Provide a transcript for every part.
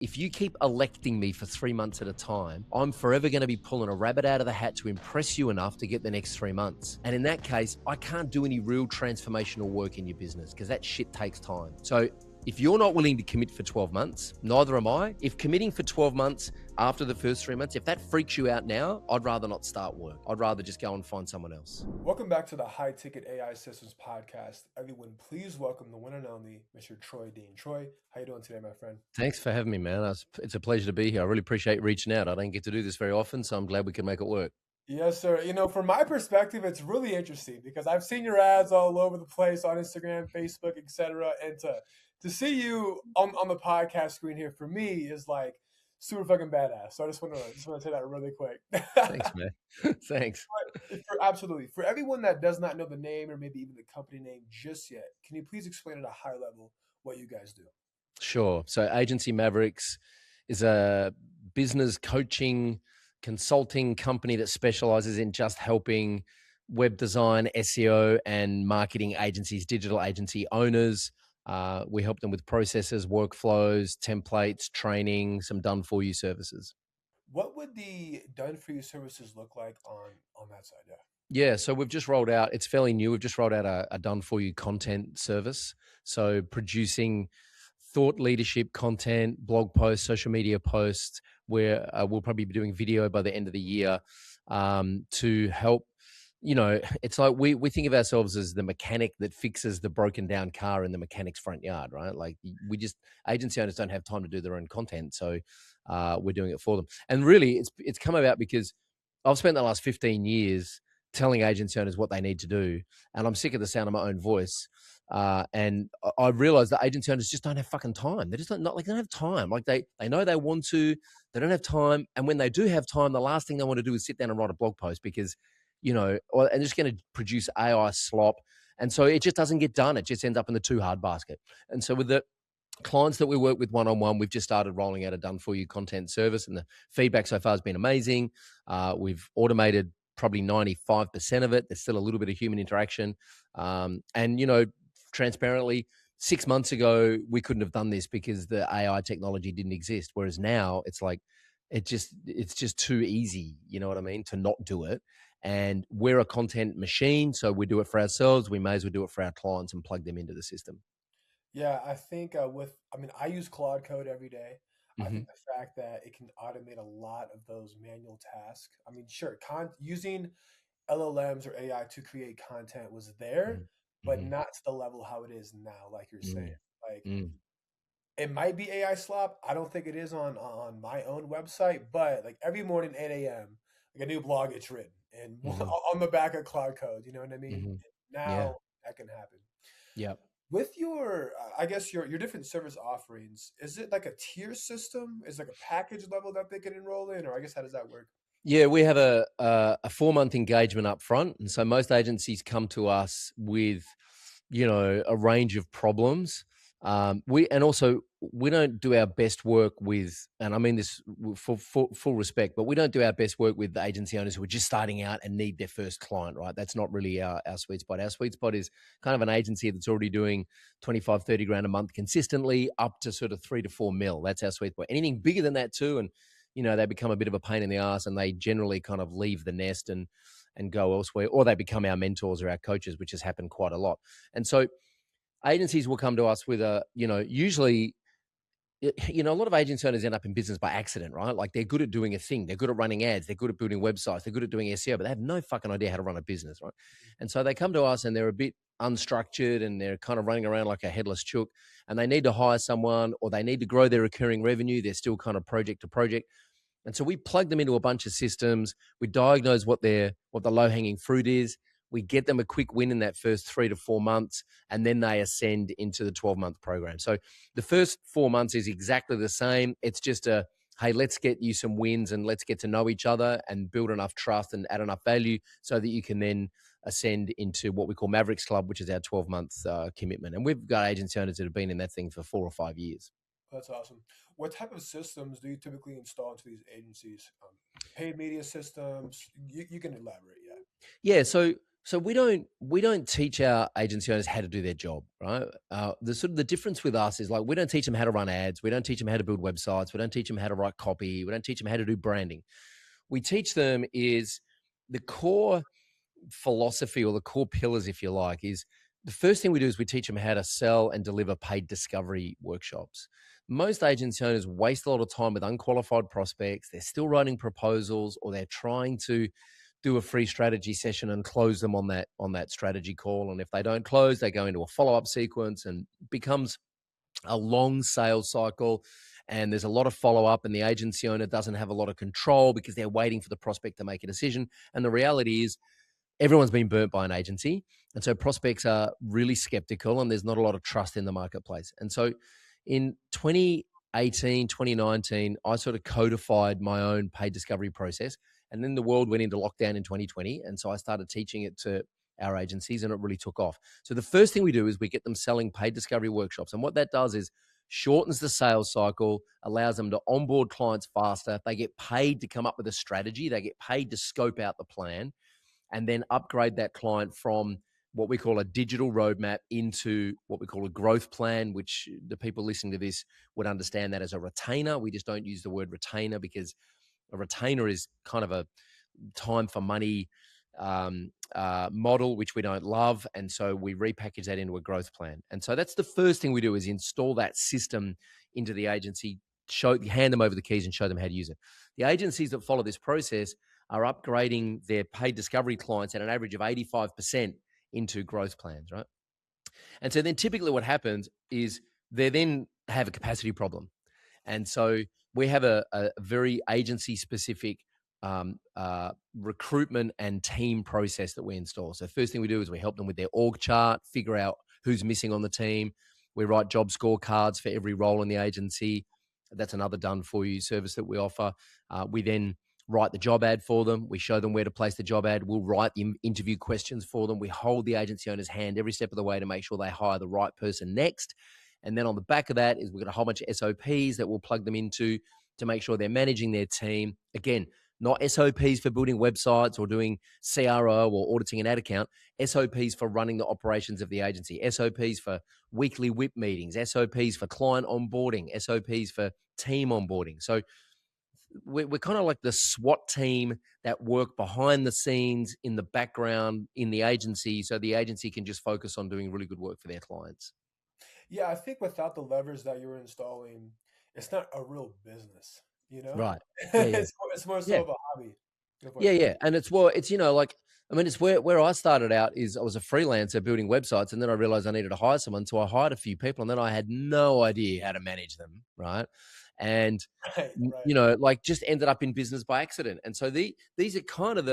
if you keep electing me for 3 months at a time, I'm forever going to be pulling a rabbit out of the hat to impress you enough to get the next 3 months. And in that case, I can't do any real transformational work in your business because that shit takes time. So if you're not willing to commit for 12 months, neither am I. If committing for 12 months after the first 3 months, if that freaks you out now, I'd rather not start work. I'd rather just go and find someone else. Welcome back to the High Ticket AI Systems Podcast. Everyone, please welcome the one and only Mr. Troy Dean. Troy, how you doing today, my friend? Thanks for having me, man. It's a pleasure to be here. I really appreciate reaching out. I don't get to do this very often, so I'm glad we can make it work. Yes, sir. From my perspective, it's really interesting because I've seen your ads all over the place on Instagram, Facebook, etc. And to see you on the podcast screen here for me is like super fucking badass. So I just want to say that really quick. Thanks, man. Thanks. Absolutely. For everyone that does not know the name or maybe even the company name just yet, can you please explain at a high level what you guys do? Sure. So Agency Mavericks is a business coaching consulting company that specializes in just helping web design, SEO, and marketing agencies, digital agency owners. We help them with processes, workflows, templates, training, some done for you services. What would the done for you services look like on that side? Yeah. Yeah, so we've just rolled out, it's fairly new. We've just rolled out a done for you content service. So producing thought leadership content, blog posts, social media posts, where we'll probably be doing video by the end of the year to help. It's like we think of ourselves as the mechanic that fixes the broken down car in the mechanic's front yard, right? Like agency owners don't have time to do their own content. So we're doing it for them. And really it's come about because I've spent the last 15 years telling agency owners what they need to do. And I'm sick of the sound of my own voice. And I realized that agency owners just don't have fucking time. They just don't have time. Like they know they want to, they don't have time. And when they do have time, the last thing they want to do is sit down and write a blog post because, and they're just going to produce AI slop. And so it just doesn't get done. It just ends up in the too hard basket. And so with the clients that we work with one-on-one, we've just started rolling out a done for you content service, and the feedback so far has been amazing. We've automated probably 95% of it. There's still a little bit of human interaction. And transparently, 6 months ago, we couldn't have done this because the AI technology didn't exist. Whereas now it's like, it's just too easy, you know what I mean, to not do it. And we're a content machine, so we do it for ourselves. We may as well do it for our clients and plug them into the system. Yeah, I think I use Claude Code every day. I Mm-hmm. think the fact that it can automate a lot of those manual tasks. I mean, sure, using LLMs or AI to create content was there, but Mm-hmm. not to the level how it is now, like you're saying. Like Mm-hmm. it might be AI slop. I don't think it is on my own website, but like every morning 8 a.m., like a new blog gets written and Mm-hmm. on the back of Cloud Code. You know what I mean? Mm-hmm. Yeah. Now that can happen. Yep. With your, I guess your different service offerings, is it like a tier system? Is it like a package level that they can enroll in, or I guess how does that work? Yeah, we have a 4 month engagement up front, and so most agencies come to us with, a range of problems. We don't do our best work with, and I mean this for full respect, but we don't do our best work with the agency owners who are just starting out and need their first client, right? That's not really our sweet spot. Our sweet spot is kind of an agency that's already doing 25, 30 grand a month consistently up to sort of 3 to 4 mil. That's our sweet spot. Anything bigger than that too, and they become a bit of a pain in the ass, and they generally kind of leave the nest and go elsewhere, or they become our mentors or our coaches, which has happened quite a lot. And so agencies will come to us with usually, a lot of agency owners end up in business by accident, right? Like they're good at doing a thing. They're good at running ads. They're good at building websites. They're good at doing SEO, but they have no fucking idea how to run a business, right? And so they come to us and they're a bit unstructured and they're kind of running around like a headless chook, and they need to hire someone or they need to grow their recurring revenue. They're still kind of project to project. And so we plug them into a bunch of systems. We diagnose what the low hanging fruit is. We get them a quick win in that first 3 to 4 months, and then they ascend into the 12-month program. So the first 4 months is exactly the same. It's just hey, let's get you some wins and let's get to know each other and build enough trust and add enough value so that you can then ascend into what we call Mavericks Club, which is our 12-month commitment. And we've got agency owners that have been in that thing for 4 or 5 years. That's awesome. What type of systems do you typically install into these agencies? Paid media systems? You can elaborate, yeah. Yeah, so So we don't teach our agency owners how to do their job, right? The difference with us is like we don't teach them how to run ads, we don't teach them how to build websites, we don't teach them how to write copy, we don't teach them how to do branding. We teach them is the core philosophy or the core pillars, if you like, is the first thing we do is we teach them how to sell and deliver paid discovery workshops. Most agency owners waste a lot of time with unqualified prospects. They're still writing proposals or they're trying to do a free strategy session and close them on that strategy call. And if they don't close, they go into a follow-up sequence and becomes a long sales cycle. And there's a lot of follow-up, and the agency owner doesn't have a lot of control because they're waiting for the prospect to make a decision. And the reality is everyone's been burnt by an agency. And so prospects are really skeptical and there's not a lot of trust in the marketplace. And so in 2018, 2019, I sort of codified my own paid discovery process. And then the world went into lockdown in 2020. And so I started teaching it to our agencies and it really took off. So the first thing we do is we get them selling paid discovery workshops. And what that does is shortens the sales cycle, allows them to onboard clients faster. They get paid to come up with a strategy. They get paid to scope out the plan and then upgrade that client from what we call a digital roadmap into what we call a growth plan, which the people listening to this would understand that as a retainer. We just don't use the word retainer because a retainer is kind of a time for money model, which we don't love. And so we repackage that into a growth plan. And so that's the first thing we do is install that system into the agency, hand them over the keys and show them how to use it. The agencies that follow this process are upgrading their paid discovery clients at an average of 85% into growth plans, right? And so then typically what happens is they then have a capacity problem. And so we have a very agency specific recruitment and team process that we install. So first thing we do is we help them with their org chart, figure out who's missing on the team. We write job scorecards for every role in the agency. That's another done for you service that we offer. We then write the job ad for them. We show them where to place the job ad. We'll write the interview questions for them. We hold the agency owner's hand every step of the way to make sure they hire the right person next. And then on the back of that is we've got a whole bunch of SOPs that we'll plug them into to make sure they're managing their team. Again, not SOPs for building websites or doing CRO or auditing an ad account, SOPs for running the operations of the agency, SOPs for weekly WIP meetings, SOPs for client onboarding, SOPs for team onboarding. So we're kind of like the SWAT team that work behind the scenes in the background in the agency so the agency can just focus on doing really good work for their clients. Yeah, I think without the levers that you're installing, it's not a real business, you know? Right. Yeah, yeah. It's more Yeah. so of a hobby. Go for Yeah, it. yeah. And it's like, I mean, it's where I started out is I was a freelancer building websites and then I realized I needed to hire someone. So I hired a few people and then I had no idea how to manage them. Right. And, Right, right. like just ended up in business by accident. And so these are kind of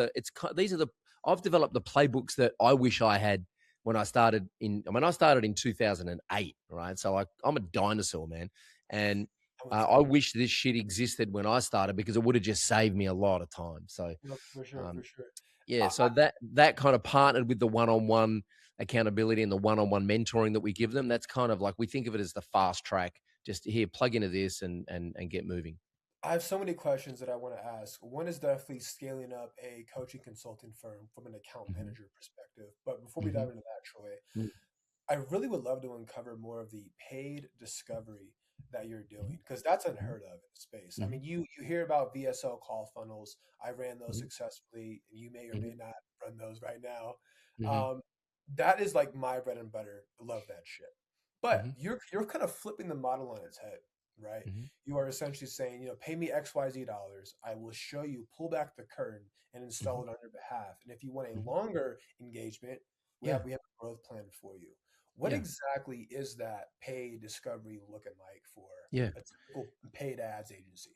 I've developed the playbooks that I wish I had when I started I started in 2008. Right. So like I'm a dinosaur, man. And I would I say, wish this shit existed when I started because it would have just saved me a lot of time. So, no, for sure, for um, sure. yeah, I, so that kind of partnered with the one-on-one accountability and the one-on-one mentoring that we give them. That's kind of like we think of it as the fast track. Just here, plug into this and get moving. I have so many questions that I want to ask. One is definitely scaling up a coaching consulting firm from an account Hmm. manager perspective. But before we dive Hmm. into that, Troy, I really would love to uncover more of the paid discovery that you're doing because that's unheard of in the space. I Hmm. mean, you hear about VSL call funnels. I ran those Hmm. successfully, and you may or Hmm. may not run those right now. Hmm. Um, that is like my bread and butter. Love that shit. But Hmm. you're kind of flipping the model on its head, right? Hmm. You are essentially saying, pay me XYZ dollars. I will show you, pull back the curtain, and install Hmm. it on your behalf. And if you want a Hmm. longer engagement, we Yeah, have a growth plan for you. What yeah, exactly is that paid discovery looking like for yeah. a typical paid ads agency?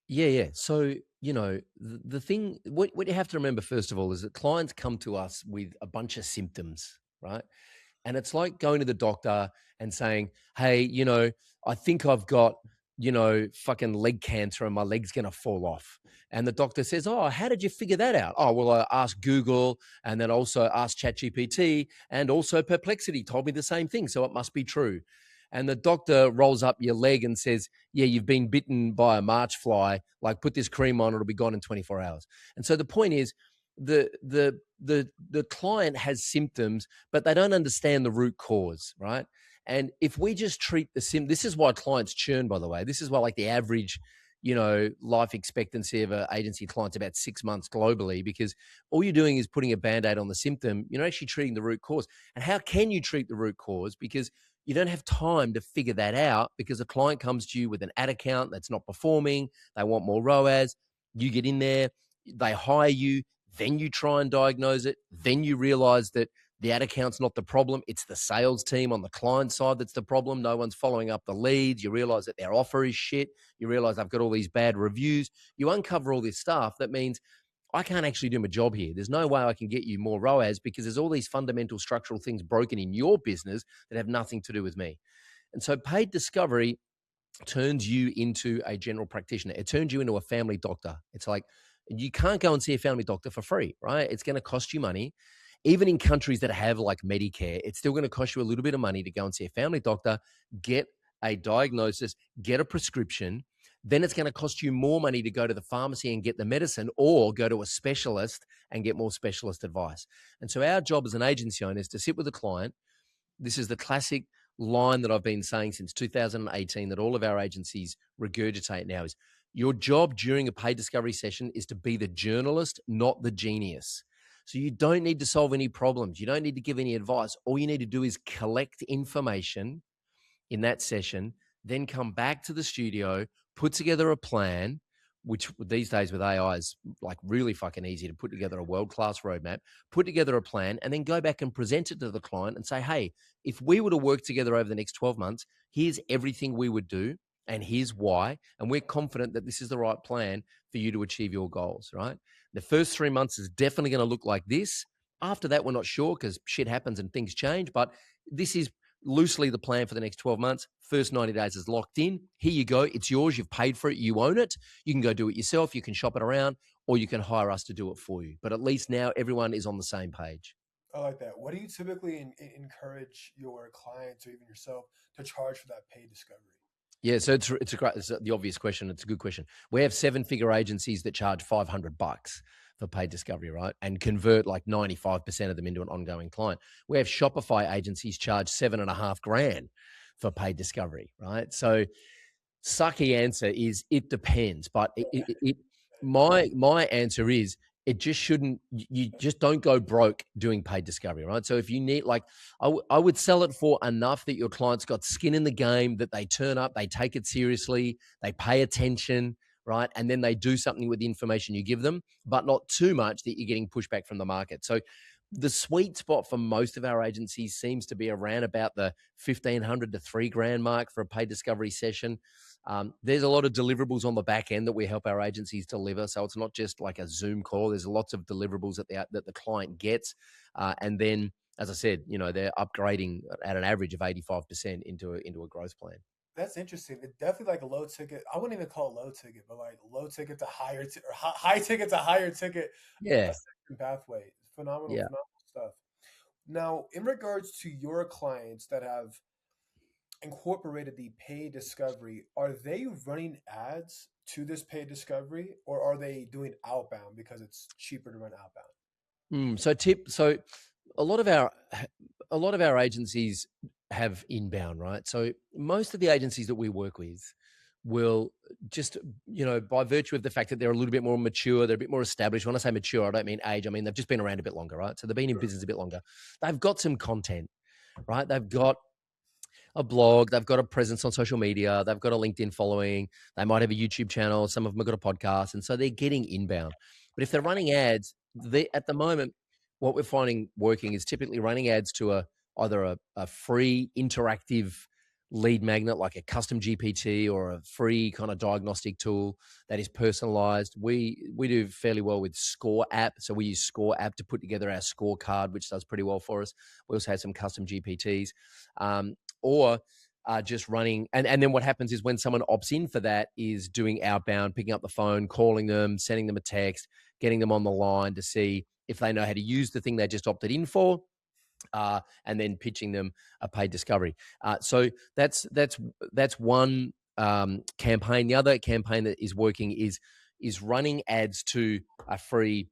Yeah, yeah. So, the thing, what you have to remember, first of all, is that clients come to us with a bunch of symptoms, right? And it's like going to the doctor and saying, hey, I think I've got, fucking leg cancer and my leg's going to fall off. And the doctor says, oh, how did you figure that out? Oh, well, I asked Google and then also asked ChatGPT and also Perplexity told me the same thing. So it must be true. And the doctor rolls up your leg and says, yeah, you've been bitten by a march fly. Like put this cream on, it'll be gone in 24 hours. And so the point is, the the client has symptoms, but they don't understand the root cause, right? And if we just treat this is why clients churn, by the way. This is why, like, the average, life expectancy of an agency client's about 6 months globally, because all you're doing is putting a band-aid on the symptom. You're not actually treating the root cause. And how can you treat the root cause? Because you don't have time to figure that out, because a client comes to you with an ad account that's not performing. They want more ROAS. You get in there, they hire you, then you try and diagnose it. Then you realize that the ad account's not the problem. It's the sales team on the client side that's the problem. No one's following up the leads. You realize that their offer is shit. You realize they've got all these bad reviews. You uncover all this stuff. That means I can't actually do my job here. There's no way I can get you more ROAS, because there's all these fundamental structural things broken in your business that have nothing to do with me. And so paid discovery turns you into a general practitioner. It turns you into a family doctor. It's like, you can't go and see a family doctor for free, right? It's going to cost you money. Even in countries that have like Medicare, it's still going to cost you a little bit of money to go and see a family doctor, get a diagnosis, get a prescription. Then it's going to cost you more money to go to the pharmacy and get the medicine, or go to a specialist and get more specialist advice. And so our job as an agency owner is to sit with a client. This is the classic line that I've been saying since 2018 that all of our agencies regurgitate now: is your job during a paid discovery session is to be the journalist, not the genius. So you don't need to solve any problems. You don't need to give any advice. All you need to do is collect information in that session, then come back to the studio, put together a plan, which these days with AI is like really fucking easy to put together a world-class roadmap, put together a plan, and then go back and present it to the client and say, hey, if we were to work together over the next 12 months, here's everything we would do, and here's why. And we're confident that this is the right plan for you to achieve your goals, right? The first 3 months is definitely going to look like this. After that, we're not sure, because shit happens and things change, but this is loosely the plan for the next 12 months. First 90 days is locked in. Here you go. It's yours. You've paid for it. You own it. You can go do it yourself. You can shop it around, or you can hire us to do it for you. But at least now everyone is on the same page. I like that. What do you typically encourage your clients or even yourself to charge for that paid discovery? Yeah, so it's the obvious question. It's a good question. We have 7-figure agencies that charge $500 for paid discovery, right? And convert like 95% of them into an ongoing client. We have Shopify agencies charge $7,500 for paid discovery, right? So sucky answer is it depends. But my answer is it just shouldn't. You just don't go broke doing paid discovery, right? So if you need, like, I would sell it for enough that your client's got skin in the game, that they turn up, they take it seriously, they pay attention, right? And then they do something with the information you give them, but not too much that you're getting pushback from the market. So the sweet spot for most of our agencies seems to be around about the 1,500 to $3,000 mark for a paid discovery session. There's a lot of deliverables on the back end that we help our agencies deliver. So it's not just like a Zoom call. There's lots of deliverables that the client gets. And then, as I said, they're upgrading at an average of 85% into a growth plan. That's interesting. It's definitely like a low ticket. I wouldn't even call it low ticket, but like low ticket to higher or high ticket to higher ticket Yeah. pathway. Phenomenal, Yeah. phenomenal stuff. Now, in regards to your clients that have incorporated the paid discovery, are they running ads to this paid discovery, or are they doing outbound because it's cheaper to run outbound? So a lot of our agencies have inbound, right? So most of the agencies that we work with will just, by virtue of the fact that they're a little bit more mature, they're a bit more established. When I say mature, I don't mean age. I mean, they've just been around a bit longer, right? So they've been in Sure. business a bit longer. They've got some content, right? They've got a blog, they've got a presence on social media, they've got a LinkedIn following, they might have a YouTube channel, some of them have got a podcast, and so they're getting inbound. But if they're running ads, at the moment, what we're finding working is typically running ads to either a free interactive lead magnet like a custom GPT, or a free kind of diagnostic tool that is personalized. We do fairly well with Score app, so we use Score app to put together our scorecard, which does pretty well for us. We also have some custom GPTs. Or just running. And then what happens is when someone opts in for that is doing outbound, picking up the phone, calling them, sending them a text, getting them on the line to see if they know how to use the thing they just opted in for, and then pitching them a paid discovery. So that's one campaign. The other campaign that is working is running ads to a free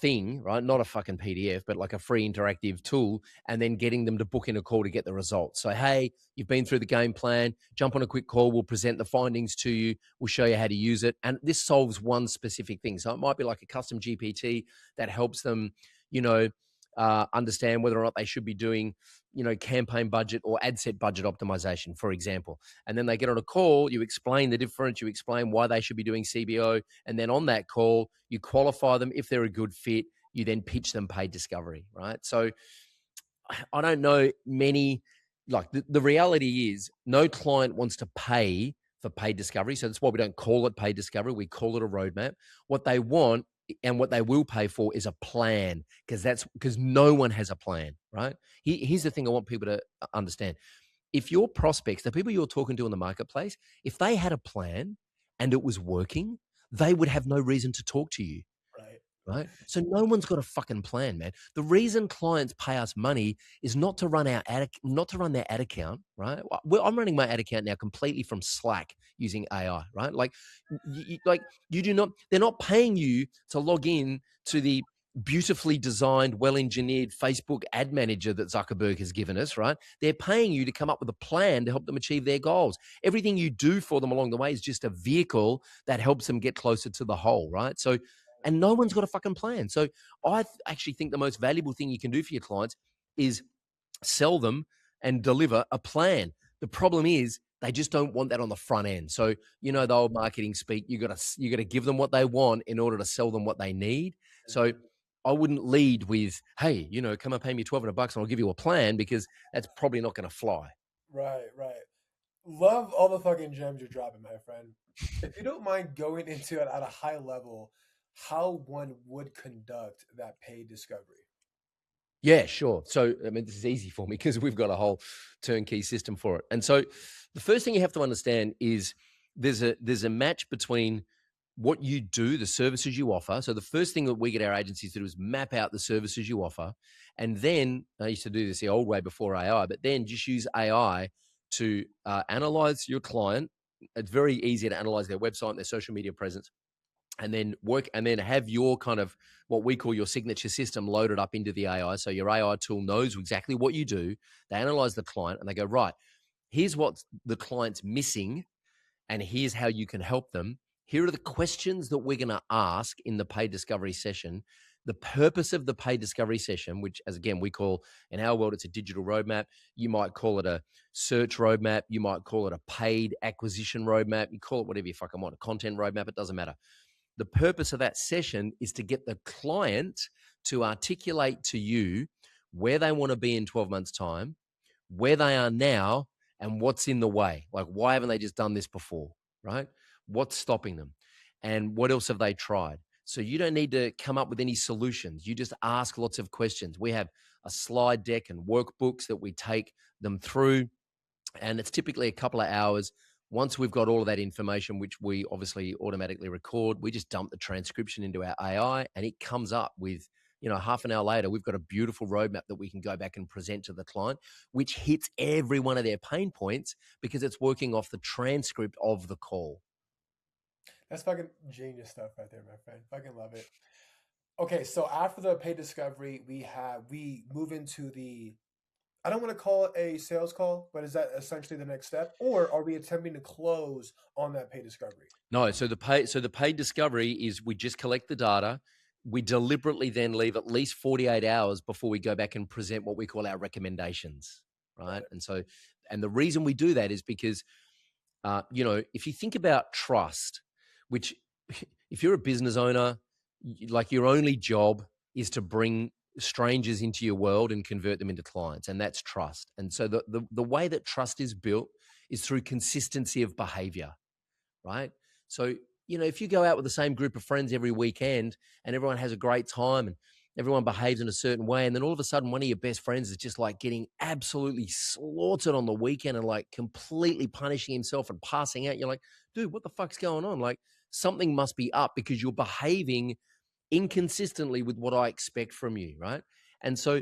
thing, right? Not a fucking PDF, but like a free interactive tool, and then getting them to book in a call to get the results. So, hey, you've been through the game plan, jump on a quick call. We'll present the findings to you. We'll show you how to use it. And this solves one specific thing. So it might be like a custom GPT that helps them, you know, understand whether or not they should be doing, campaign budget or ad set budget optimization, for example. And then they get on a call, you explain the difference, you explain why they should be doing CBO. And then on that call, you qualify them. If they're a good fit, you then pitch them paid discovery, right? So I don't know many, like the reality is no client wants to pay for paid discovery. So that's why we don't call it paid discovery. We call it a roadmap. What they want and what they will pay for is a plan, because no one has a plan, right? Here's the thing I want people to understand. If your prospects, the people you're talking to in the marketplace, if they had a plan and it was working, they would have no reason to talk to you. Right. Right. So no one's got a fucking plan, man. The reason clients pay us money is not to run their ad account, right? I'm running my ad account now completely from Slack using AI, right? Like you do not, they're not paying you to log in to the beautifully designed, well-engineered Facebook ad manager that Zuckerberg has given us, right? They're paying you to come up with a plan to help them achieve their goals. Everything you do for them along the way is just a vehicle that helps them get closer to the whole, right? So, and no one's got a fucking plan. So I actually think the most valuable thing you can do for your clients is sell them and deliver a plan. The problem is they just don't want that on the front end. So, the old marketing speak, you got to give them what they want in order to sell them what they need. So I wouldn't lead with, hey, come and pay me $1,200 and I'll give you a plan, because that's probably not going to fly. Right, right. Love all the fucking gems you're dropping, my friend. If you don't mind going into it at a high level, how one would conduct that paid discovery. Yeah, sure. So, I mean, this is easy for me because we've got a whole turnkey system for it. And so, the first thing you have to understand is there's a match between what you do, the services you offer. So, the first thing that we get our agencies to do is map out the services you offer, and then I used to do this the old way before AI, but then just use AI to analyze your client. It's very easy to analyze their website, their social media presence, and then have your kind of what we call your signature system loaded up into the AI. So your AI tool knows exactly what you do. They analyze the client and they go, right, here's what the client's missing, and here's how you can help them. Here are the questions that we're going to ask in the paid discovery session. The purpose of the paid discovery session, which, as again, we call in our world, it's a digital roadmap. You might call it a search roadmap. You might call it a paid acquisition roadmap. You call it whatever you fucking want, a content roadmap. It doesn't matter. The purpose of that session is to get the client to articulate to you where they want to be in 12 months' time, where they are now, and what's in the way. Like, why haven't they just done this before, right? What's stopping them? And what else have they tried? So you don't need to come up with any solutions. You just ask lots of questions. We have a slide deck and workbooks that we take them through, and it's typically a couple of hours. Once we've got all of that information, which we obviously automatically record, we just dump the transcription into our AI, and it comes up with, half an hour later, we've got a beautiful roadmap that we can go back and present to the client, which hits every one of their pain points because it's working off the transcript of the call. That's fucking genius stuff right there, my friend. Fucking love it. Okay, so after the paid discovery, we move into the, I don't want to call it a sales call, but is that essentially the next step? Or are we attempting to close on that paid discovery? No, so the paid discovery is we just collect the data. We deliberately then leave at least 48 hours before we go back and present what we call our recommendations, right? And the reason we do that is because, if you think about trust, which if you're a business owner, like your only job is to bring strangers into your world and convert them into clients, and that's trust. And so the way that trust is built is through consistency of behavior, right? So, if you go out with the same group of friends every weekend and everyone has a great time and everyone behaves in a certain way, and then all of a sudden one of your best friends is just like getting absolutely slaughtered on the weekend and like completely punishing himself and passing out, you're like, dude, what the fuck's going on? Like, something must be up because you're behaving inconsistently with what I expect from you, right? And so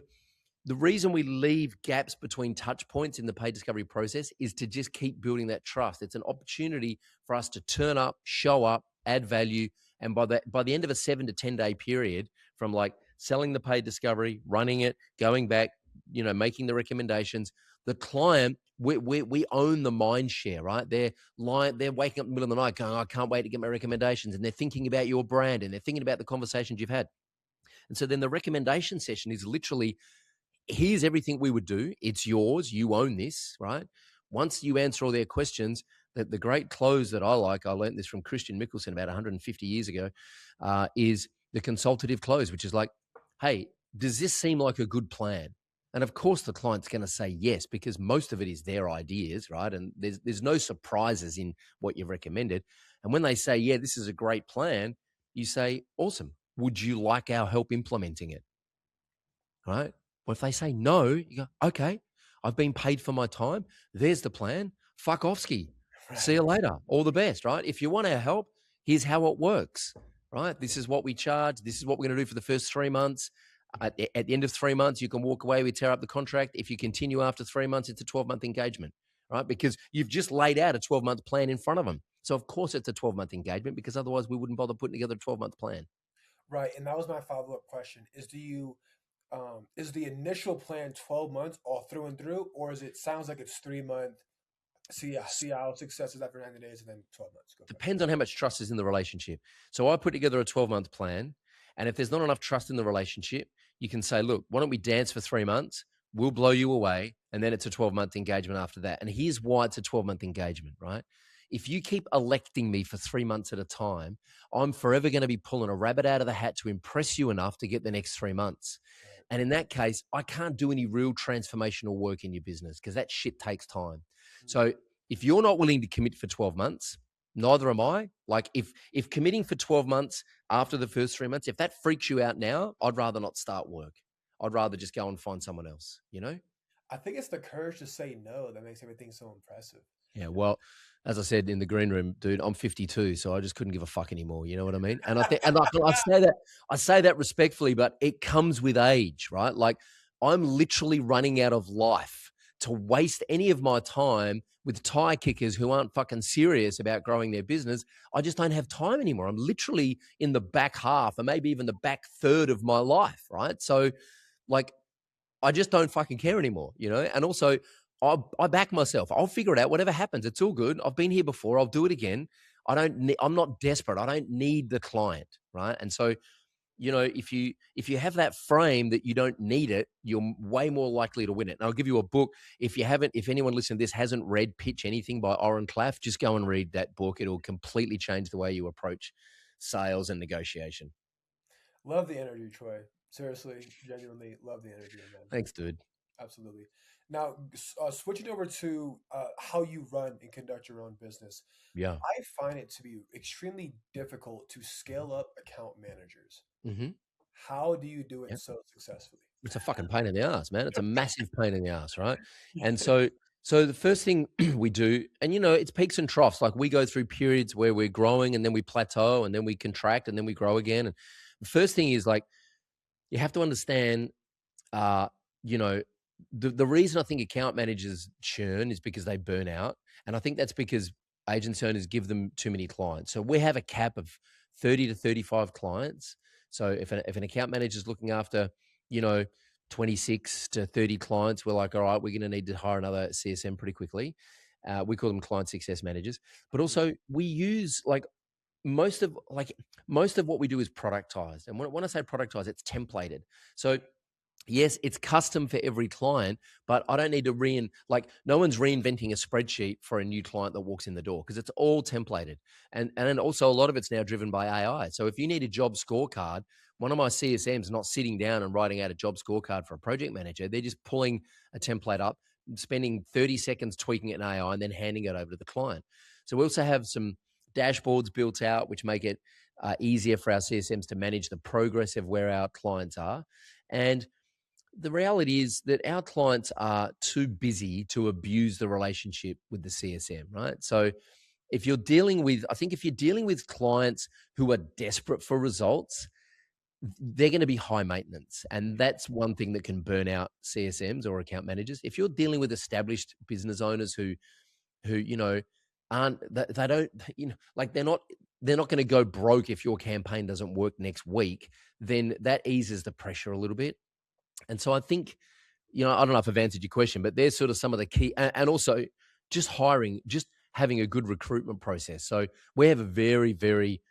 the reason we leave gaps between touch points in the paid discovery process is to just keep building that trust. It's an opportunity for us to turn up, show up, add value, and by the end of a 7 to 10 day period, from like selling the paid discovery, running it, going back, making the recommendations. The client, we own the mind share, right? They're waking up in the middle of the night going, "Oh, I can't wait to get my recommendations," and they're thinking about your brand and they're thinking about the conversations you've had. And so then the recommendation session is literally, here's everything we would do. It's yours. You own this, right? Once you answer all their questions, the great close that I learned this from Christian Mickelson about 150 years ago, is the consultative close, which is like, hey, does this seem like a good plan? And of course, the client's going to say yes, because most of it is their ideas, right? And there's no surprises in what you've recommended. And when they say, yeah, this is a great plan, you say, awesome. Would you like our help implementing it? Right? Well, if they say no, you go, okay, I've been paid for my time. There's the plan. Fuck off ski. See you Right. later. All the best, right? If you want our help, here's how it works, right? This is what we charge. This is what we're going to do for the first 3 months. At the end of 3 months, you can walk away. We tear up the contract. If you continue after 3 months, it's a 12-month engagement, right? Because you've just laid out a 12-month plan in front of them. So, of course, it's a 12-month engagement, because otherwise we wouldn't bother putting together a 12-month plan. Right. And that was my follow-up question is the initial plan 12 months all through and through, or is it sounds like it's 3 month, see how success is after 90 days and then 12 months. Go for it. Depends on how much trust is in the relationship. So I put together a 12-month plan. And if there's not enough trust in the relationship, you can say, look, why don't we dance for 3 months? We'll blow you away. And then it's a 12-month engagement after that. And here's why it's a 12-month engagement, right? If you keep electing me for 3 months at a time, I'm forever going to be pulling a rabbit out of the hat to impress you enough to get the next 3 months. And in that case, I can't do any real transformational work in your business, because that shit takes time. Right. So if you're not willing to commit for 12 months, neither am I. Like if committing for 12 months after the first 3 months, if that freaks you out now, I'd rather not start work. I'd rather just go and find someone else, you know? I think it's the courage to say no that makes everything so impressive. Yeah, well, as I said in the green room, dude, I'm 52, so I just couldn't give a fuck anymore. You know what I mean? And I think, and I say that respectfully, but it comes with age, right? Like, I'm literally running out of life to waste any of my time with tire kickers who aren't fucking serious about growing their business. I just don't have time anymore. I'm literally in the back half, or maybe even the back third of my life, right? So, like, I just don't fucking care anymore, you know? And also, I back myself. I'll figure it out. Whatever happens, it's all good. I've been here before. I'll do it again. I'm not desperate. I don't need the client, right? And so, if you have that frame that you don't need it, you're way more likely to win it. And I'll give you a book. If anyone listening to this hasn't read Pitch Anything by Oren Klaff, just go and read that book. It'll completely change the way you approach sales and negotiation. Love the energy, Troy. Seriously, genuinely love the energy, man. Thanks, dude. Absolutely. Now, switching over to how you run and conduct your own business, Yeah. I find it to be extremely difficult to scale up account managers. Hmm. How do you do it so successfully? It's a fucking pain in the ass, man. It's a massive pain in the ass, right? And so the first thing we do, and it's peaks and troughs. Like, we go through periods where we're growing, and then we plateau, and then we contract, and then we grow again. And the first thing is, like, you have to understand, uh, you know, the reason I think account managers churn is because they burn out. And I think that's because agency owners give them too many clients. So we have a cap of 30 to 35 clients. So if an account manager is looking after, you know, 26 to 30 clients, we're like, all right, we're going to need to hire another CSM pretty quickly. We call them client success managers. But also, we use, like, most of what we do is productized. And when I say productized, it's templated. So yes, it's custom for every client, but I don't need to no one's reinventing a spreadsheet for a new client that walks in the door, because it's all templated. And then also, a lot of it's now driven by AI. So if you need a job scorecard, one of my CSMs not sitting down and writing out a job scorecard for a project manager. They're just pulling a template up, spending 30 seconds tweaking it in AI, and then handing it over to the client. So we also have some dashboards built out, which make it easier for our CSMs to manage the progress of where our clients are. And the reality is that our clients are too busy to abuse the relationship with the CSM, right? So if you're dealing with clients who are desperate for results, they're going to be high maintenance. And that's one thing that can burn out CSMs or account managers. If you're dealing with established business owners who aren't, they don't, like, they're not going to go broke if your campaign doesn't work next week. Then that eases the pressure a little bit. And so I think, I don't know if I've answered your question, but there's sort of some of the key, and also just hiring, just having a good recruitment process. So we have a very, very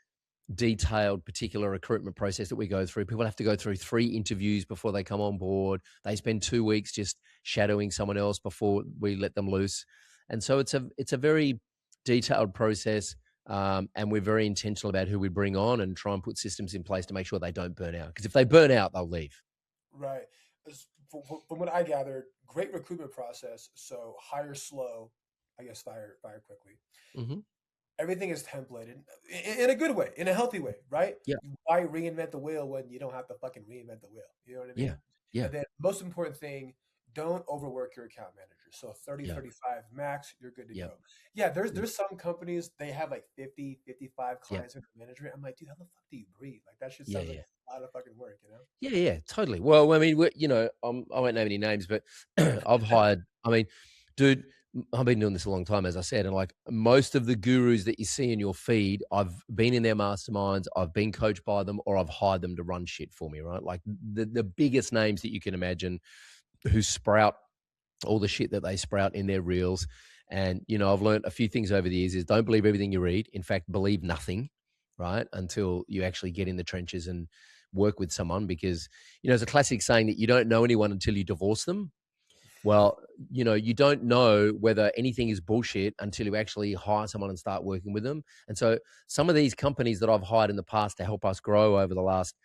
detailed particular recruitment process that we go through. People have to go through 3 interviews before they come on board. They spend 2 weeks just shadowing someone else before we let them loose. And so it's a very detailed process. And we're very intentional about who we bring on and try and put systems in place to make sure they don't burn out. Because if they burn out, they'll leave. Right. From what I gathered, great recruitment process. So hire slow, I guess fire quickly. Mm-hmm. Everything is templated in a good way, in a healthy way, right? Yeah. Why reinvent the wheel when you don't have to fucking reinvent the wheel? You know what I mean? Yeah. Yeah. And then most important thing, don't overwork your account manager. So 30, Yeah. 35 max, you're good to Yeah. go. Yeah, Yeah. there's some companies, they have like 50, 55 Yeah. clients under management. I'm like, dude, how the fuck do you breathe? Like that shit Yeah. sounds like Yeah. a lot of fucking work, you know? Yeah, yeah, totally. Well, I mean, I won't name any names, but I've hired. I mean, dude, I've been doing this a long time, as I said, and like most of the gurus that you see in your feed, I've been in their masterminds, I've been coached by them, or I've hired them to run shit for me, right? Like the biggest names that you can imagine who sprout all the shit that they sprout in their reels. And, I've learned a few things over the years is don't believe everything you read. In fact, believe nothing, right? Until you actually get in the trenches and work with someone because, it's a classic saying that you don't know anyone until you divorce them. Well, you don't know whether anything is bullshit until you actually hire someone and start working with them. And so some of these companies that I've hired in the past to help us grow over the last,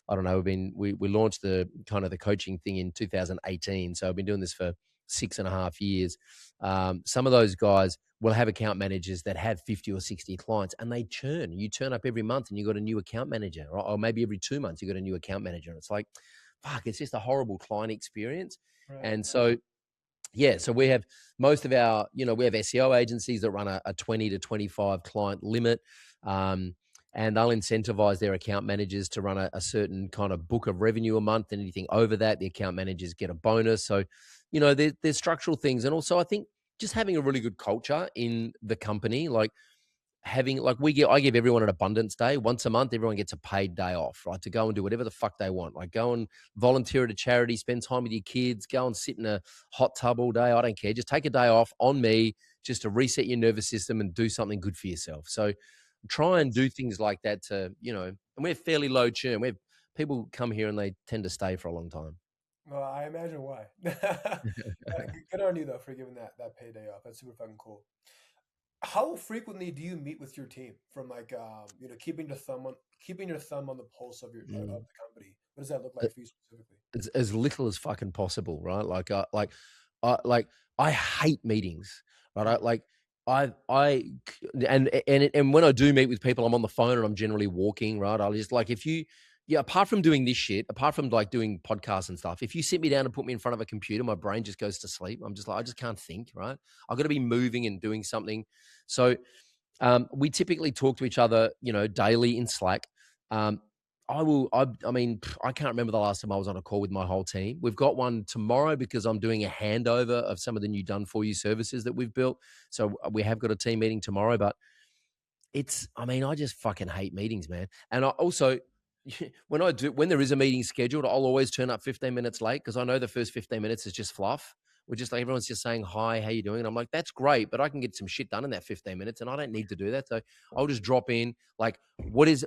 I don't know, we launched the kind of the coaching thing in 2018. So I've been doing this for 6.5 years. Some of those guys will have account managers that have 50 or 60 clients and they churn. You turn up every month and you got a new account manager, or maybe every 2 months you got a new account manager. And it's like, fuck, it's just a horrible client experience. Right. And so yeah, so we have most of our, we have SEO agencies that run a 20 to 25 client limit, and they'll incentivize their account managers to run a certain kind of book of revenue a month, and anything over that, the account managers get a bonus. So, there's structural things. And also I think just having a really good culture in the company, like having like I give everyone an abundance day once a month. Everyone gets a paid day off, right, to go and do whatever the fuck they want. Like go and volunteer at a charity, spend time with your kids, go and sit in a hot tub all day. I don't care. Just take a day off on me, just to reset your nervous system and do something good for yourself. So try and do things like that to, and we're fairly low churn. We have people come here and they tend to stay for a long time. Well, I imagine why. Good on you though for giving that payday off. That's super fucking cool. How frequently do you meet with your team from like keeping your thumb on the pulse of of Mm. the company? What does that look like for you specifically? As little as fucking possible, right? Like I hate meetings, right? Mm. And when I do meet with people, I'm on the phone and I'm generally walking, right? I'll just like if you yeah, apart from doing this shit, apart from like doing podcasts and stuff, if you sit me down and put me in front of a computer, my brain just goes to sleep. I'm just like, I just can't think, right? I've got to be moving and doing something. So we typically talk to each other, daily in Slack. Um, I mean, I can't remember the last time I was on a call with my whole team. We've got one tomorrow because I'm doing a handover of some of the new done for you services that we've built. So we have got a team meeting tomorrow, but I mean, I just fucking hate meetings, man. And I also, when there is a meeting scheduled, I'll always turn up 15 minutes late because I know the first 15 minutes is just fluff. We're just like, everyone's just saying, hi, how you doing? And I'm like, that's great, but I can get some shit done in that 15 minutes and I don't need to do that. So I'll just drop in like, what does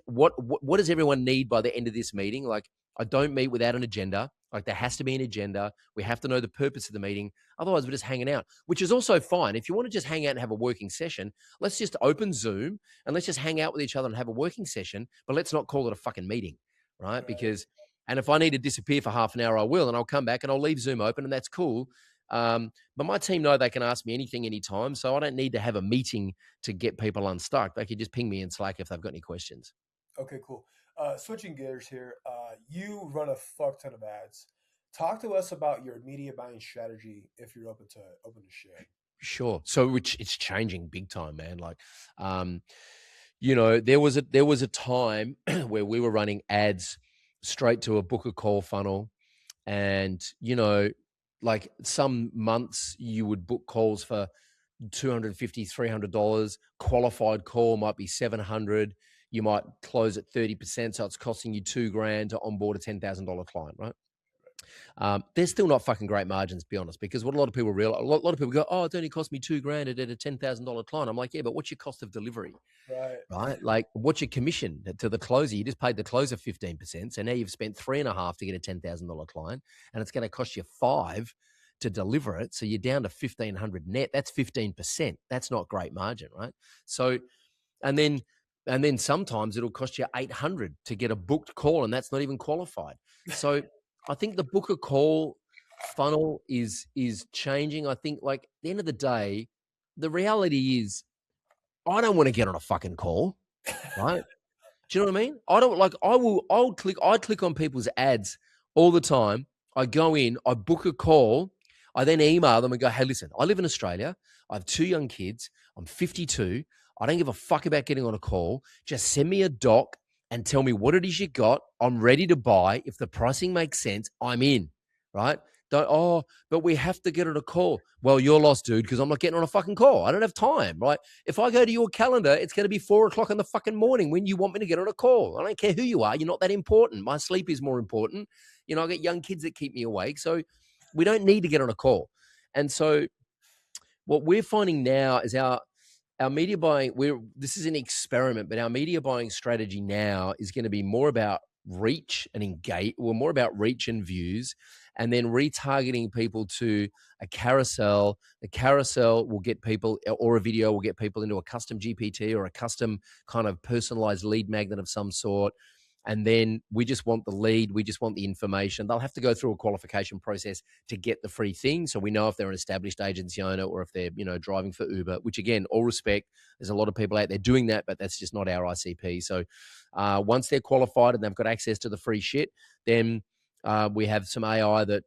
everyone need by the end of this meeting? Like, I don't meet without an agenda. Like there has to be an agenda. We have to know the purpose of the meeting. Otherwise we're just hanging out, which is also fine. If you want to just hang out and have a working session, let's just open Zoom and let's just hang out with each other and have a working session, but let's not call it a fucking meeting, right? Right. And if I need to disappear for half an hour, I will, and I'll come back and I'll leave Zoom open, and that's cool. But my team know they can ask me anything, anytime, so I don't need to have a meeting to get people unstuck. They can just ping me in Slack if they've got any questions. Okay, cool. Switching gears here, you run a fuck ton of ads. Talk to us about your media buying strategy if you're open to share. Sure. So which it's changing big time, man. Like, there was a time where we were running ads straight to a booker call funnel, and like some months you would book calls for $250, $300. Qualified call might be 700. you might close at 30%. So it's costing you $2,000 to onboard a $10,000 client, right? They're still not fucking great margins, to be honest, because what a lot of people realize, a lot of people go, oh, it only cost me $2,000 to get a $10,000 client. I'm like, yeah, but what's your cost of delivery? Right. Right? Like, what's your commission to the closer? You just paid the closer 15%. So now you've spent 3.5 to get a $10,000 client, and it's going to cost you 5 to deliver it. So you're down to 1,500 net. That's 15%. That's not great margin, right? So, and then sometimes it'll cost you 800 to get a booked call, and that's not even qualified. So I think the book a call funnel is changing. I think, like, at the end of the day, the reality is I don't want to get on a fucking call, right? Do you know what I mean? I don't like, I click on people's ads all the time. I go in, I book a call, I then email them and go, hey, listen, I live in Australia. I have 2 young kids. I'm 52. I don't give a fuck about getting on a call. Just send me a doc and tell me what it is you got. I'm ready to buy. If the pricing makes sense, I'm in, right? Don't, oh, but we have to get on a call. Well, you're lost, dude, because I'm not getting on a fucking call. I don't have time, right? If I go to your calendar, it's going to be 4:00 in the fucking morning when you want me to get on a call. I don't care who you are. You're not that important. My sleep is more important. You know, I got young kids that keep me awake. So we don't need to get on a call. And so what we're finding now is our media buying, this is an experiment, but our media buying strategy now is going to be more about reach and engage. Well, more about reach and views, and then retargeting people to a carousel. The carousel will get people, or a video will get people into a custom GPT or a custom kind of personalized lead magnet of some sort. And then we just want the lead. We just want the information. They'll have to go through a qualification process to get the free thing. So we know if they're an established agency owner or if they're, driving for Uber, which, again, all respect, there's a lot of people out there doing that, but that's just not our ICP. So once they're qualified and they've got access to the free shit, then we have some AI that,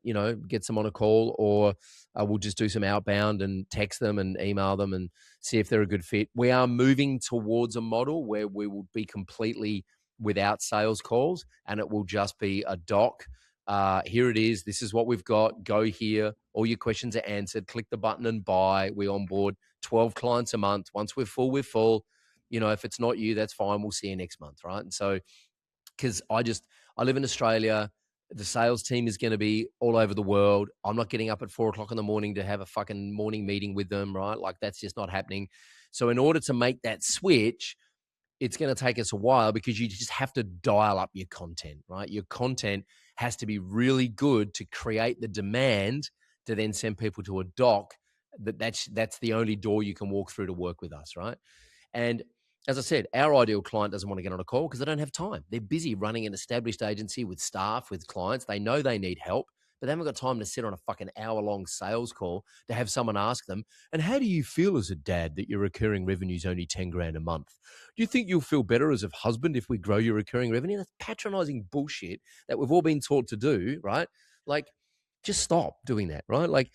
gets them on a call, or we'll just do some outbound and text them and email them and see if they're a good fit. We are moving towards a model where we will be completely without sales calls, and it will just be a doc. Here it is. This is what we've got. Go here. All your questions are answered. Click the button and buy. We onboard 12 clients a month. Once we're full, we're full. If it's not you, that's fine. We'll see you next month, right? And so, because I live in Australia, the sales team is going to be all over the world. I'm not getting up at 4:00 in the morning to have a fucking morning meeting with them, right? Like, that's just not happening. So in order to make that switch, it's going to take us a while, because you just have to dial up your content, right? Your content has to be really good to create the demand to then send people to a doc. That's the only door you can walk through to work with us, right? And as I said, our ideal client doesn't want to get on a call because they don't have time. They're busy running an established agency with staff, with clients. They know they need help, but they haven't got time to sit on a fucking hour-long sales call to have someone ask them, and how do you feel as a dad that your recurring revenue is only 10 grand a month? Do you think you'll feel better as a husband if we grow your recurring revenue? That's patronizing bullshit that we've all been taught to do, right? Like, just stop doing that, right? Like,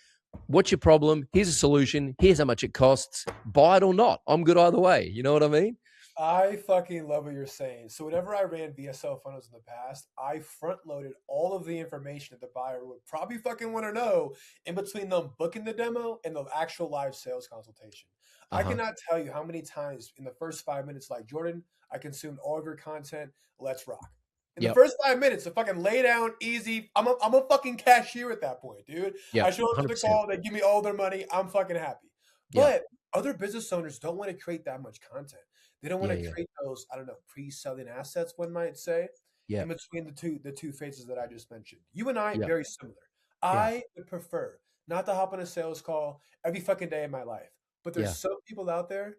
what's your problem? Here's a solution. Here's how much it costs. Buy it or not. I'm good either way. You know what I mean? I fucking love what you're saying. So whenever I ran VSL funnels in the past, I front loaded all of the information that the buyer would probably fucking want to know in between them booking the demo and the actual live sales consultation. I Uh-huh. cannot tell you how many times in the first 5 minutes, like, Jordan, I consumed all of your content. Let's rock. In the Yep. first 5 minutes, to fucking lay down easy. I'm a fucking cashier at that point, dude. I Yep. show up to the 100%. call, they give me all their money. I'm fucking happy. Yep. But other business owners don't want to create that much content. They don't want Yeah. to Yeah. create those, I don't know, pre-selling assets, one might say, in Yep. between the two phases that I just mentioned. You and I, Yep. very similar. Yeah. I would prefer not to hop on a sales call every fucking day of my life. But there's Yeah. some people out there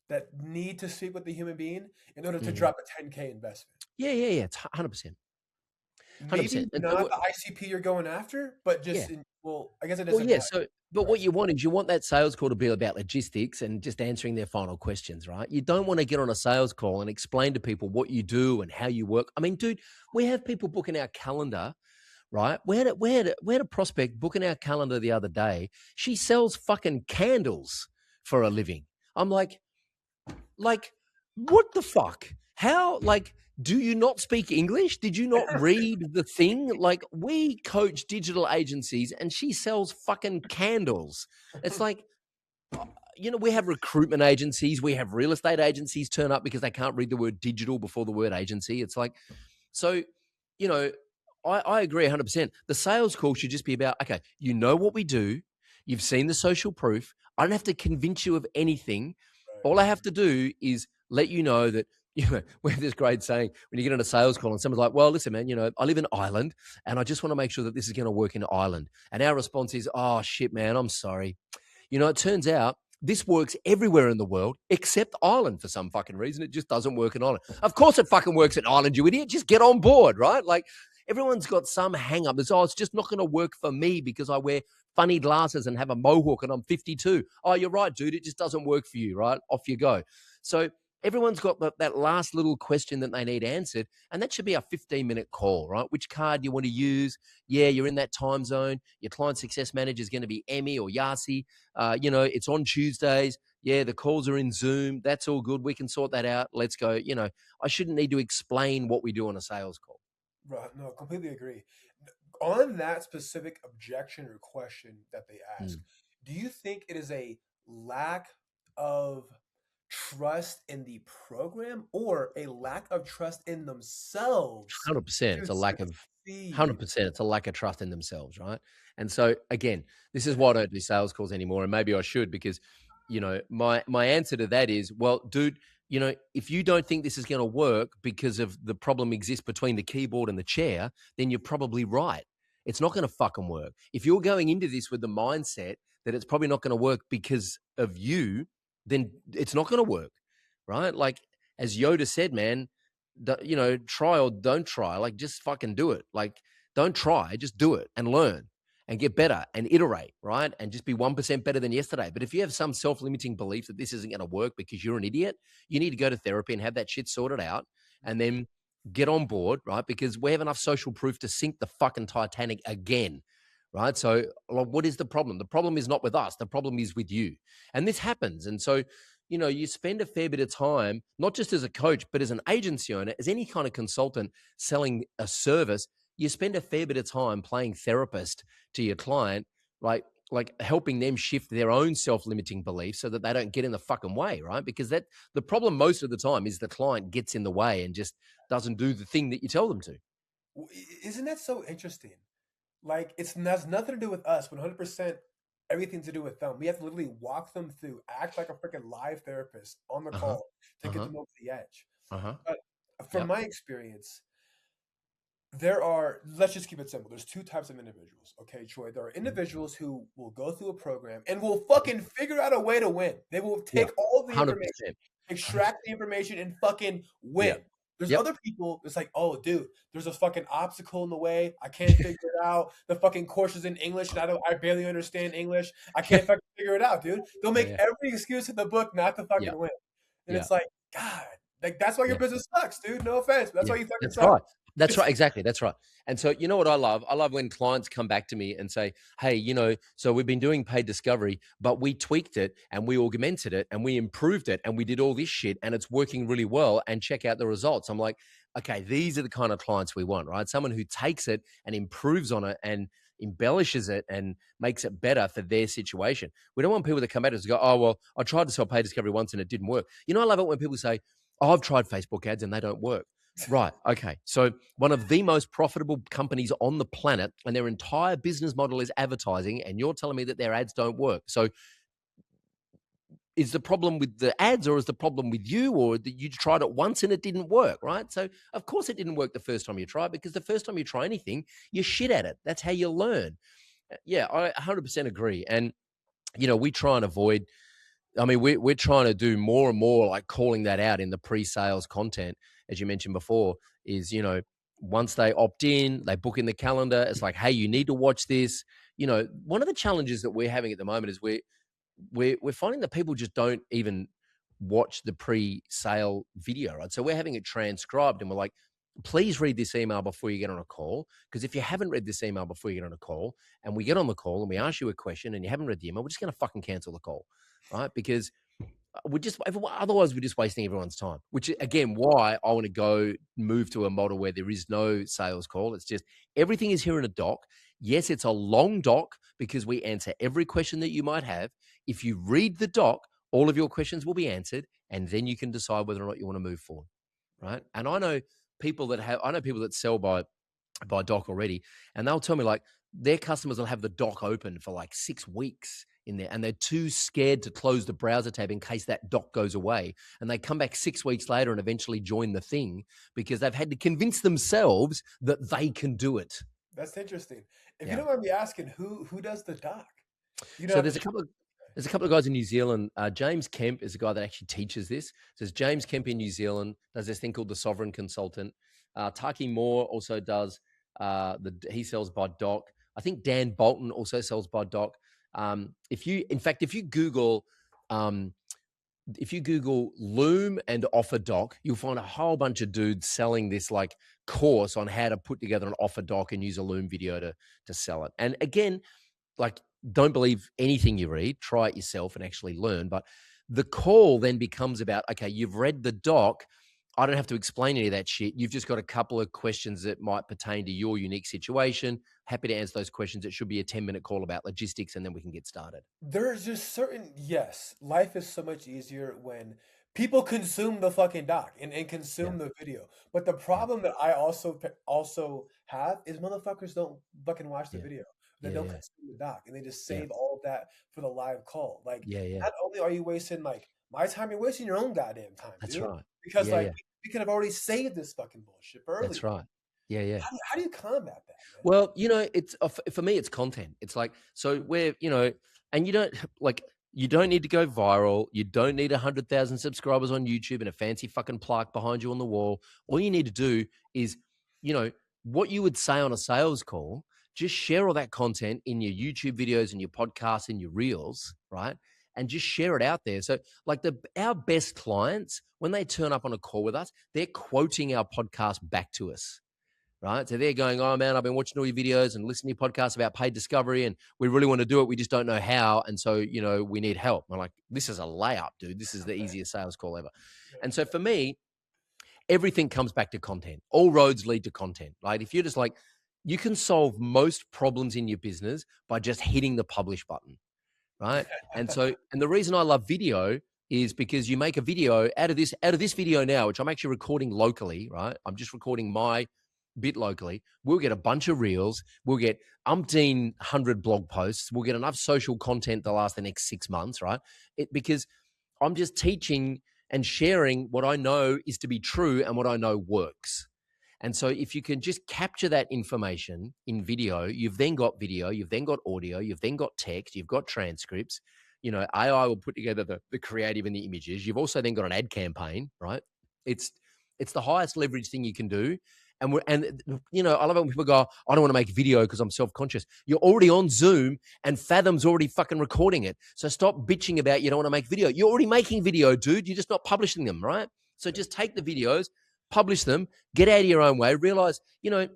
that need to speak with the human being in order to Mhm. drop a 10K investment. Yeah. Yeah. Yeah. It's 100%. Maybe 100%. not the ICP you're going after, but Yeah. just well, I guess it Well, doesn't yeah. matter. So, but what you want is you want that sales call to be about logistics and just answering their final questions, right? You don't want to get on a sales call and explain to people what you do and how you work. I mean, dude, we have people booking our calendar, right? We had a prospect booking our calendar the other day. She sells fucking candles for a living. I'm like, what the fuck? How, like, do you not speak English? Did you not read the thing? Like, we coach digital agencies and she sells fucking candles. It's like, we have recruitment agencies, we have real estate agencies turn up because they can't read the word digital before the word agency. It's like, so, you know, I agree 100%. The sales call should just be about, okay, you know what we do, you've seen the social proof. I don't have to convince you of anything. Right. All I have to do is let you know that, we have this great saying when you get on a sales call and someone's like, well, listen, man, I live in Ireland and I just want to make sure that this is going to work in Ireland. And our response is, oh, shit, man, I'm sorry. It turns out this works everywhere in the world except Ireland for some fucking reason. It just doesn't work in Ireland. Of course it fucking works in Ireland, you idiot. Just get on board, right? Like everyone's got some hang up. It's just not going to work for me because I wear funny glasses and have a mohawk and I'm 52. Oh, you're right, dude. It just doesn't work for you, right? Off you go. So everyone's got that last little question that they need answered. And that should be a 15-minute call, right? Which card you want to use? Yeah, you're in that time zone. Your client success manager is going to be Emmy or Yasi. It's on Tuesdays. Yeah, the calls are in Zoom. That's all good. We can sort that out. Let's go. I shouldn't need to explain what we do on a sales call. Right. No, completely agree. On that specific objection or question that they ask, do you think it is a lack of trust in the program or a lack of trust in themselves 100%. to It's a lack of succeed? 100%. It's a lack of trust in themselves, right? And so again, this is why I don't do sales calls anymore. And maybe I should because, my answer to that is, well, dude, if you don't think this is going to work because of the problem exists between the keyboard and the chair, then you're probably right. It's not going to fucking work. If you're going into this with the mindset that it's probably not going to work because of you, then it's not going to work, right? Like as Yoda said, man, try or don't try. Like, just fucking do it. Like, don't try, just do it and learn and get better and iterate, right? And just be 1% better than yesterday. But if you have some self-limiting belief that this isn't going to work because you're an idiot, you need to go to therapy and have that shit sorted out and then get on board, right? Because we have enough social proof to sink the fucking Titanic again, right? So, like, what is the problem? The problem is not with us. The problem is with you. And this happens. And so, you spend a fair bit of time, not just as a coach, but as an agency owner, as any kind of consultant selling a service, you spend a fair bit of time playing therapist to your client, like helping them shift their own self-limiting beliefs so that they don't get in the fucking way, right? Because the problem most of the time is the client gets in the way and just doesn't do the thing that you tell them to. Isn't that so interesting? Like it has nothing to do with us, 100% everything to do with them. We have to literally walk them through, act like a freaking live therapist on the Uh-huh. call to get Uh-huh. them over the edge. Uh-huh. But from Yep. my experience, let's just keep it simple. There's two types of individuals. Okay, Troy. There are Mhm. individuals who will go through a program and will fucking figure out a way to win. They will Yeah. take all the information, 100%. extract the information, and fucking Yeah. win. There's Yep. other people that's like, oh, dude, there's a fucking obstacle in the way. I can't figure it out. The fucking course is in English, and I barely understand English. I can't fucking figure it out, dude. They'll make Yeah. every excuse in the book not to Yeah. fucking win. And Yeah. it's like, God, like that's why your Yeah. business sucks, dude. No offense, but that's Yeah, why you fucking that's suck. right. That's It's right. Exactly. That's right. And so, you know what I love? I love when clients come back to me and say, hey, so we've been doing paid discovery, but we tweaked it and we augmented it and we improved it and we did all this shit and it's working really well. And check out the results. I'm like, okay, these are the kind of clients we want, right? Someone who takes it and improves on it and embellishes it and makes it better for their situation. We don't want people to come at us and go, oh, well, I tried to sell paid discovery once and it didn't work. I love it when people say, oh, I've tried Facebook ads and they don't work. Right. Okay. So one of the most profitable companies on the planet and their entire business model is advertising, and you're telling me that their ads don't work. So is the problem with the ads or is the problem with you or that you tried it once and it didn't work, right? So of course it didn't work the first time you try because the first time you try anything, you're shit at it. That's how you learn. Yeah, I 100% agree. And, we try and avoid we're trying to do more and more like calling that out in the pre-sales content, as you mentioned before, is, once they opt in, they book in the calendar. It's like, hey, you need to watch this. One of the challenges that we're having at the moment is we're finding that people just don't even watch the pre-sale video, right? So we're having it transcribed and we're like, please read this email before you get on a call. Because if you haven't read this email before you get on a call and we get on the call and we ask you a question and you haven't read the email, we're just going to fucking cancel the call, right? Because otherwise we're just wasting everyone's time, which again, why I want to move to a model where there is no sales call. It's just everything is here in a doc. Yes, it's a long doc because we answer every question that you might have. If you read the doc, all of your questions will be answered, and then you can decide whether or not you want to move forward. Right. Right. And I know people that sell by doc already, and they'll tell me like their customers will have the doc open for like 6 weeks in there, and they're too scared to close the browser tab in case that doc goes away. And they come back 6 weeks later and eventually join the thing because they've had to convince themselves that they can do it. That's interesting. If you Yeah. don't mind me asking, who does the doc? You don't So have to. there's a couple of guys in New Zealand. James Kemp is a guy that actually teaches this. So there's James Kemp in New Zealand does this thing called the Sovereign Consultant. Taki Moore also does he sells by doc. I think Dan Bolton also sells by doc. In fact, um, if you Google Loom and Offer Doc, you'll find a whole bunch of dudes selling this like course on how to put together an offer doc and use a Loom video to sell it. And again, like don't believe anything you read, try it yourself and actually learn. But the call then becomes about, okay, you've read the doc. I don't have to explain any of that shit. You've just got a couple of questions that might pertain to your unique situation. Happy to answer those questions. It should be a 10-minute call about logistics, and then we can get started. There's just certain, yes, life is so much easier when people consume the fucking doc and Yeah. consume the video. But the Yeah. problem that I also have is motherfuckers don't fucking watch the Yeah. video. They Yeah. don't Yeah. consume the doc and they just Yeah. save all of that for the live call. Like, Yeah. Yeah. not only are you wasting like my time, you're wasting your own goddamn time, That's dude. right. Because Yeah. like Yeah. we could have already saved this fucking bullshit That's earlier. right. Yeah. Yeah. How do you combat that, man? Well, it's for me, it's content. It's like, so and you don't like, you don't need to go viral. You don't need 100,000 subscribers on YouTube and a fancy fucking plaque behind you on the wall. All you need to do is, what you would say on a sales call, just share all that content in your YouTube videos and your podcasts and your reels, right? And just share it out there. So, like our best clients, when they turn up on a call with us, they're quoting our podcast back to us, right? So they're going, oh man, I've been watching all your videos and listening to your podcasts about paid discovery, and we really want to do it. We just don't know how. And so, we need help. I'm like, this is a layup, dude. This is the easiest sales call ever. And so for me, everything comes back to content. All roads lead to content, right? If you're just like, you can solve most problems in your business by just hitting the publish button, right? And the reason I love video is because you make a video out of this video now, which I'm actually recording locally, right? I'm just recording my bit locally. We'll get a bunch of reels. We'll get umpteen 100 blog posts. We'll get enough social content to last the next 6 months, right? Because I'm just teaching and sharing what I know is to be true and what I know works. And so if you can just capture that information in video, you've then got video, you've then got audio, you've then got text, you've got transcripts. AI will put together the creative and the images. You've also then got an ad campaign, right? It's the highest leverage thing you can do. And I love it when people go, I don't want to make video because I'm self-conscious. You're already on Zoom and Fathom's already fucking recording it. So stop bitching about you don't want to make video. You're already making video, dude. You're just not publishing them, right? So just take the videos, publish them, get out of your own way, realize, I'm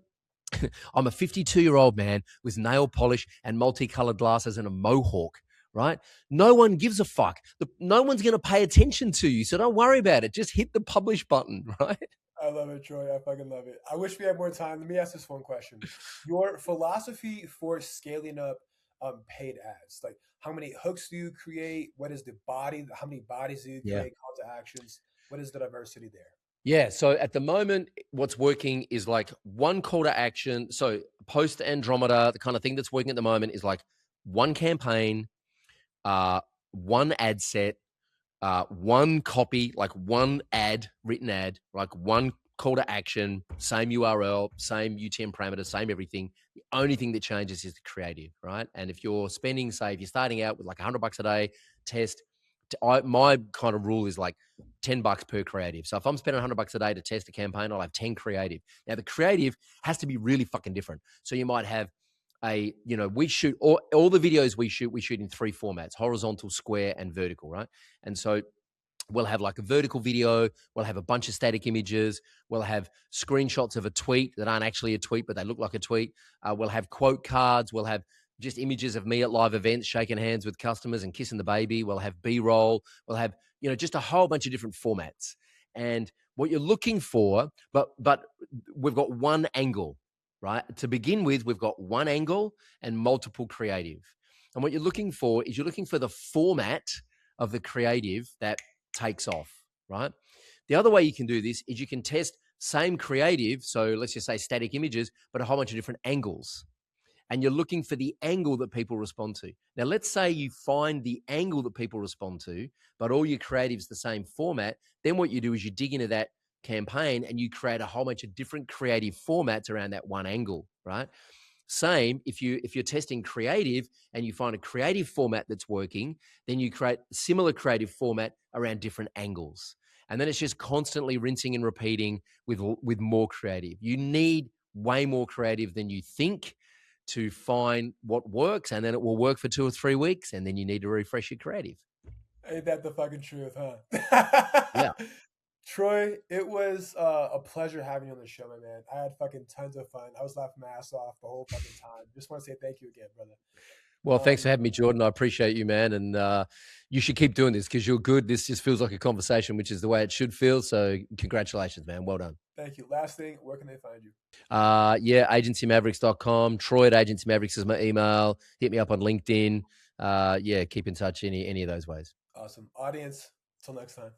a 52-year-old man with nail polish and multicolored glasses and a mohawk, right? No one gives a fuck. No one's going to pay attention to you. So don't worry about it. Just hit the publish button, right? I love it, Troy. I fucking love it. I wish we had more time. Let me ask this one question. Your philosophy for scaling up paid ads. Like, how many hooks do you create? What is the body? How many bodies do you Yeah. create? Call to actions. What is the diversity there? Yeah. So at the moment, what's working is like one call to action. So post Andromeda, the kind of thing that's working at the moment is like one campaign, one ad set, one copy, like one ad, written ad, like one call to action, same URL, same UTM parameters, same everything. The only thing that changes is the creative, right? And if you're spending, say, if you're starting out with like $100 a day, test. My kind of rule is like $10 per creative. So if I'm spending $100 a day to test a campaign, I'll have 10 creative. Now the creative has to be really fucking different. So you might have we shoot all the videos we shoot in 3 formats: horizontal, square, and vertical, right? And so we'll have like a vertical video, we'll have a bunch of static images, we'll have screenshots of a tweet that aren't actually a tweet, but they look like a tweet. We'll have quote cards, we'll have just images of me at live events, shaking hands with customers and kissing the baby. We'll have B-roll, we'll have, just a whole bunch of different formats. And what you're looking for, but we've got one angle, right? To begin with, we've got one angle and multiple creative. And what you're looking for is you're looking for the format of the creative that takes off, right? The other way you can do this is you can test same creative. So let's just say static images, but a whole bunch of different angles. And you're looking for the angle that people respond to. Now, let's say you find the angle that people respond to, but all your creative's the same format. Then what you do is you dig into that campaign and you create a whole bunch of different creative formats around that one angle, right? Same if you're testing creative and you find a creative format that's working, then you create similar creative format around different angles. And then it's just constantly rinsing and repeating with more creative. You need way more creative than you think to find what works, and then it will work for 2 or 3 weeks, and then you need to refresh your creative. Ain't that the fucking truth, huh? Yeah. Troy, it was a pleasure having you on the show, my man. I had fucking tons of fun. I was laughing my ass off the whole fucking time. Just want to say thank you again, brother. Well, thanks for Um, having me, Jordan. I appreciate you, man, and you should keep doing this because you're good. This just feels like a conversation, which is the way it should feel. So congratulations, man. Well done. Thank you. Last thing, where can they find you? Yeah, agencymavericks.com. Troy at Agency Mavericks is my email. Hit me up on LinkedIn. Yeah, keep in touch any of those ways. Awesome. Audience, till next time.